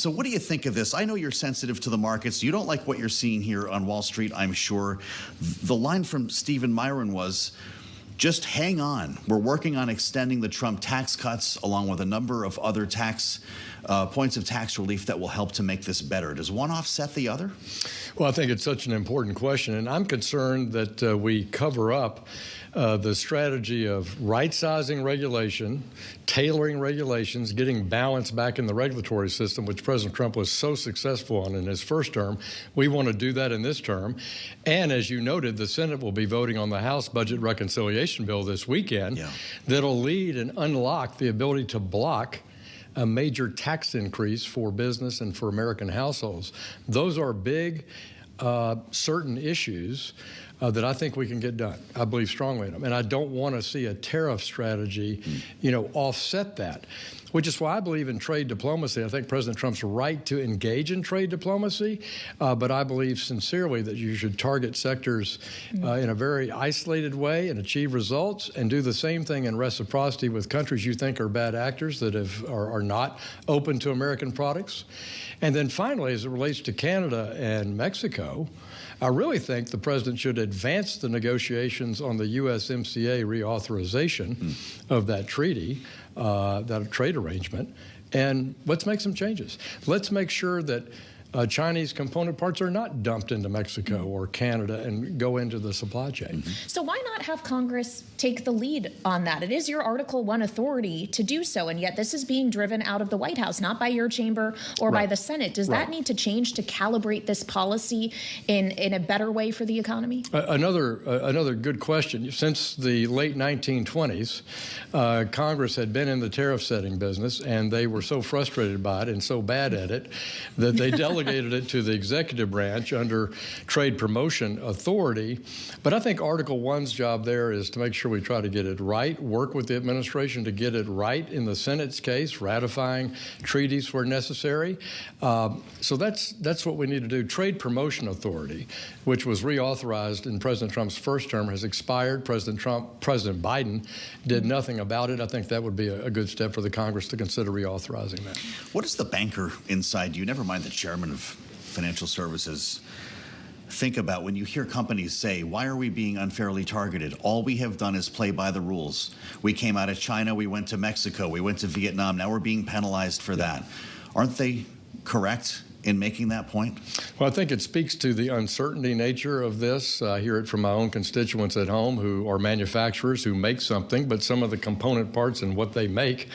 So what do you think of this? I know you're sensitive to the markets. You don't like what you're seeing here on Wall Street, I'm sure. The line from Stephen Myron was, just hang on. We're working on extending the Trump tax cuts along with a number of other tax points of tax relief that will help to make this better. Does one offset the other? Well, I think it's such an important question, and I'm concerned that we cover up the strategy of right-sizing regulation, tailoring regulations, getting balance back in the regulatory system, which President Trump was so successful on in his first term. We want to do that in this term. And as you noted, the Senate will be voting on the House budget reconciliation bill this weekend that'll lead and unlock the ability to block a major tax increase for business and for American households. Those are big, certain issues that I think we can get done. I believe strongly in them. And I don't want to see a tariff strategy, offset that, which is why I believe in trade diplomacy. I think President Trump's right to engage in trade diplomacy, but I believe sincerely that you should target sectors in a very isolated way and achieve results, and do the same thing in reciprocity with countries you think are bad actors that are not open to American products. And then finally, as it relates to Canada and Mexico, I really think the president should advance the negotiations on the USMCA reauthorization of that treaty, that trade arrangement, and let's make some changes. Let's make sure that Chinese component parts are not dumped into Mexico or Canada and go into the supply chain. So why not have Congress take the lead on that? It is your Article 1 authority to do so, and yet this is being driven out of the White House, not by your chamber or by the Senate. Does that need to change to calibrate this policy in a better way for the economy? Another good question. Since the late 1920s, Congress had been in the tariff setting business, and they were so frustrated by it and so bad at it that they delegated it to the executive branch under trade promotion authority. But I think Article 1's job there is to make sure we try to get it right, work with the administration to get it right in the Senate's case, ratifying treaties where necessary. So that's what we need to do. Trade promotion authority, which was reauthorized in President Trump's first term, has expired. President Biden did nothing about it. I think that would be a good step for the Congress to consider reauthorizing that. What does the banker inside you, never mind the chairman of financial services, think about when you hear companies say, why are we being unfairly targeted? All we have done is play by the rules. We came out of China, we went to Mexico, we went to Vietnam, now we're being penalized for that. Aren't they correct in making that point? Well, I think it speaks to the uncertainty nature of this. I hear it from my own constituents at home who are manufacturers who make something, but some of the component parts and what they make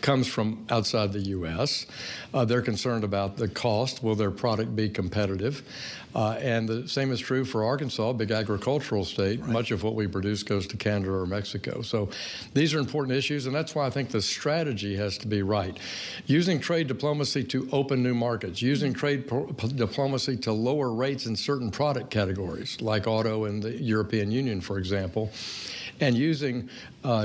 comes from outside the U.S. They're concerned about the cost. Will their product be competitive? And the same is true for Arkansas, a big agricultural state. Right. Much of what we produce goes to Canada or Mexico. So these are important issues, and that's why I think the strategy has to be right. Using trade diplomacy to open new markets, using trade diplomacy to lower rates in certain product categories, like auto in the European Union, for example, and using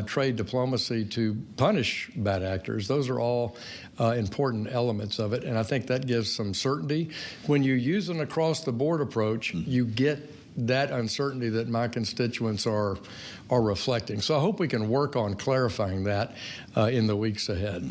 trade diplomacy to punish bad actors. Those are all important elements of it, and I think that gives some certainty. When you use an across-the-board approach, you get that uncertainty that my constituents are reflecting. So I hope we can work on clarifying that in the weeks ahead.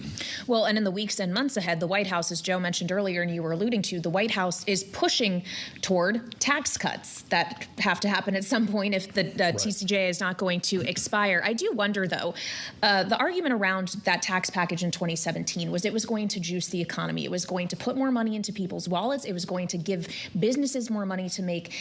Well, and in the weeks and months ahead, the White House, as Joe mentioned earlier and you were alluding to, the White House is pushing toward tax cuts that have to happen at some point if the TCJA is not going to expire. I do wonder, though, the argument around that tax package in 2017 was it was going to juice the economy. It was going to put more money into people's wallets. It was going to give businesses more money to make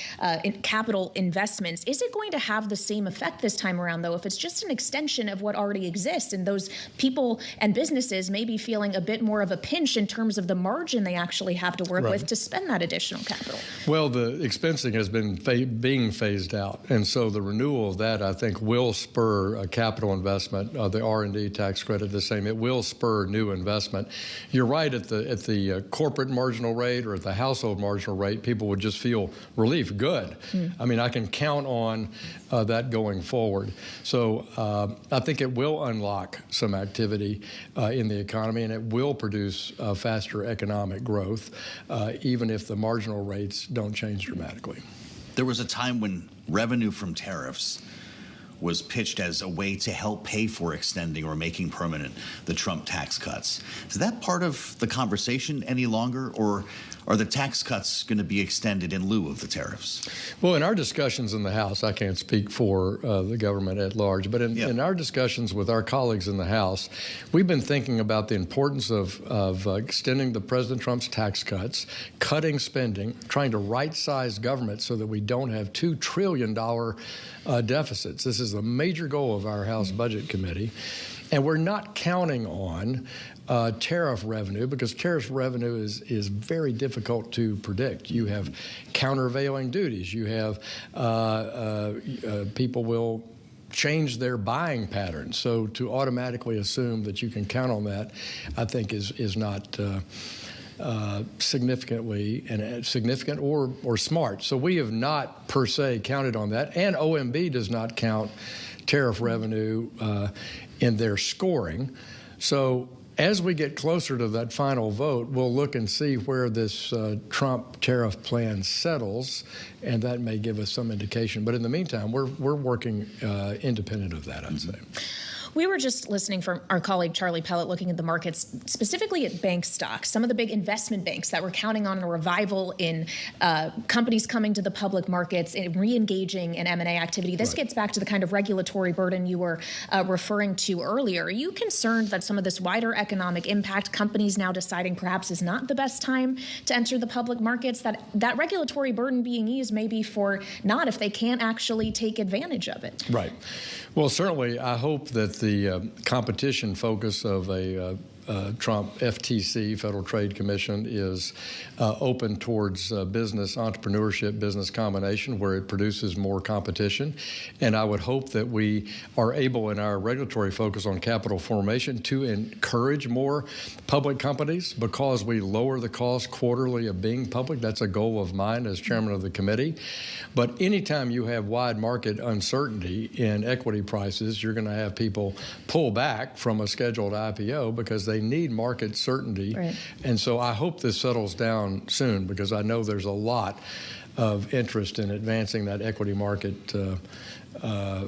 capital investments. Is it going to have the same effect this time around, though, if it's just an extension of what already exists and those people and businesses may be feeling a bit more of a pinch in terms of the margin they actually have to work with to spend that additional capital? Well, the expensing has been being phased out, and so the renewal of that, I think, will spur capital investment. The R&D tax credit, the same. It will spur new investment. You're right, at the corporate marginal rate or at the household marginal rate, people would just feel relief. Good. I mean, I can count on that going forward. So I think it will unlock some activity in the economy, and it will produce faster economic growth, even if the marginal rates don't change dramatically. There was a time when revenue from tariffs was pitched as a way to help pay for extending or making permanent the Trump tax cuts. Is that part of the conversation any longer, or are the tax cuts going to be extended in lieu of the tariffs? Well, in our discussions in the House, I can't speak for the government at large, but in our discussions with our colleagues in the House, we've been thinking about the importance of extending the President Trump's tax cuts, cutting spending, trying to right-size government so that we don't have $2 trillion deficits. This is a major goal of our House Budget Committee. And we're not counting on tariff revenue, because tariff revenue is very difficult to predict. You have countervailing duties. You have people will change their buying patterns. So to automatically assume that you can count on that, I think is not significant or smart. So we have not per se counted on that, and OMB does not count tariff revenue in their scoring. So as we get closer to that final vote, we'll look and see where this Trump tariff plan settles, and that may give us some indication. But in the meantime, we're working independent of that, I'd say. We were just listening from our colleague Charlie Pellet looking at the markets, specifically at bank stocks, some of the big investment banks that were counting on a revival in companies coming to the public markets and re-engaging in M&A activity. This gets back to the kind of regulatory burden you were referring to earlier. Are you concerned that some of this wider economic impact, companies now deciding perhaps is not the best time to enter the public markets, that regulatory burden being eased maybe for not if they can't actually take advantage of it? Right. Well, certainly, I hope that the competition focus of a Trump FTC, Federal Trade Commission, is open towards business entrepreneurship, business combination, where it produces more competition. And I would hope that we are able, in our regulatory focus on capital formation, to encourage more public companies because we lower the cost quarterly of being public. That's a goal of mine as chairman of the committee. But anytime you have wide market uncertainty in equity prices, you're going to have people pull back from a scheduled IPO because they need market certainty. Right. And so I hope this settles down soon, because I know there's a lot of interest in advancing that equity market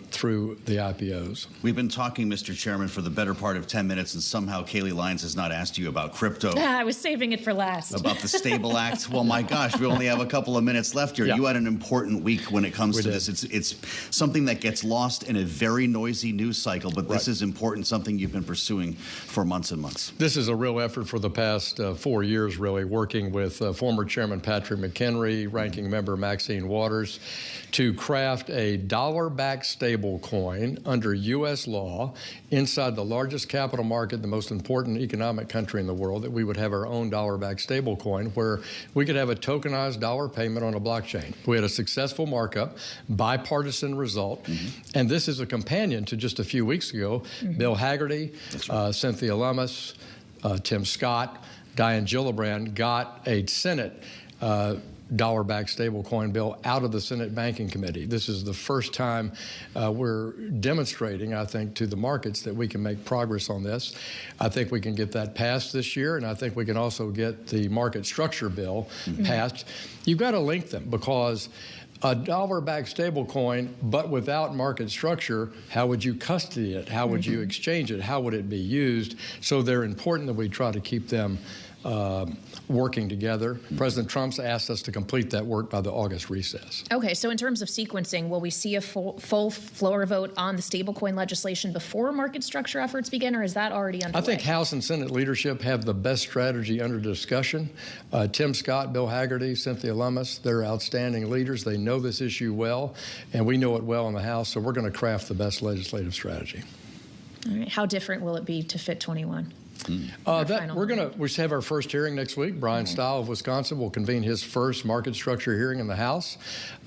through the IPOs. We've been talking, Mr. Chairman, for the better part of 10 minutes, and somehow Kayleigh Lyons has not asked you about crypto. I was saving it for last. About the Stable Act. Well, my gosh, we only have a couple of minutes left here. Yeah. You had an important week when it comes to this. It's something that gets lost in a very noisy news cycle, but this is important, something you've been pursuing for months and months. This is a real effort for the past 4 years, really, working with former Chairman Patrick McHenry, Ranking Member Maxine Waters, to craft a dollar-backed stable coin under U.S. law inside the largest capital market, the most important economic country in the world, that we would have our own dollar-backed stable coin where we could have a tokenized dollar payment on a blockchain. We had a successful markup, bipartisan result, and this is a companion to just a few weeks ago, Bill Hagerty, Cynthia Lummis, Tim Scott, Diane Gillibrand got a Senate dollar-backed stablecoin bill out of the Senate Banking Committee. This is the first time we're demonstrating, I think, to the markets that we can make progress on this. I think we can get that passed this year, and I think we can also get the market structure bill passed. You've got to link them, because a dollar-backed stablecoin, but without market structure, how would you custody it? How would you exchange it? How would it be used? So they're important that we try to keep them working together. President Trump's asked us to complete that work by the August recess. Okay, so in terms of sequencing, will we see a full floor vote on the stablecoin legislation before market structure efforts begin, or is that already underway? I think House and Senate leadership have the best strategy under discussion. Tim Scott, Bill Hagerty, Cynthia Lummis, they're outstanding leaders. They know this issue well, and we know it well in the House, so we're going to craft the best legislative strategy. All right. How different will it be to fit 21? We have our first hearing next week. Brian Stile of Wisconsin will convene his first market structure hearing in the House.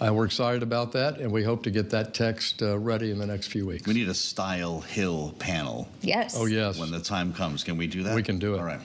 We're excited about that, and we hope to get that text ready in the next few weeks. We need a Stile Hill panel. Yes. Oh, yes. When the time comes. Can we do that? We can do it. All right.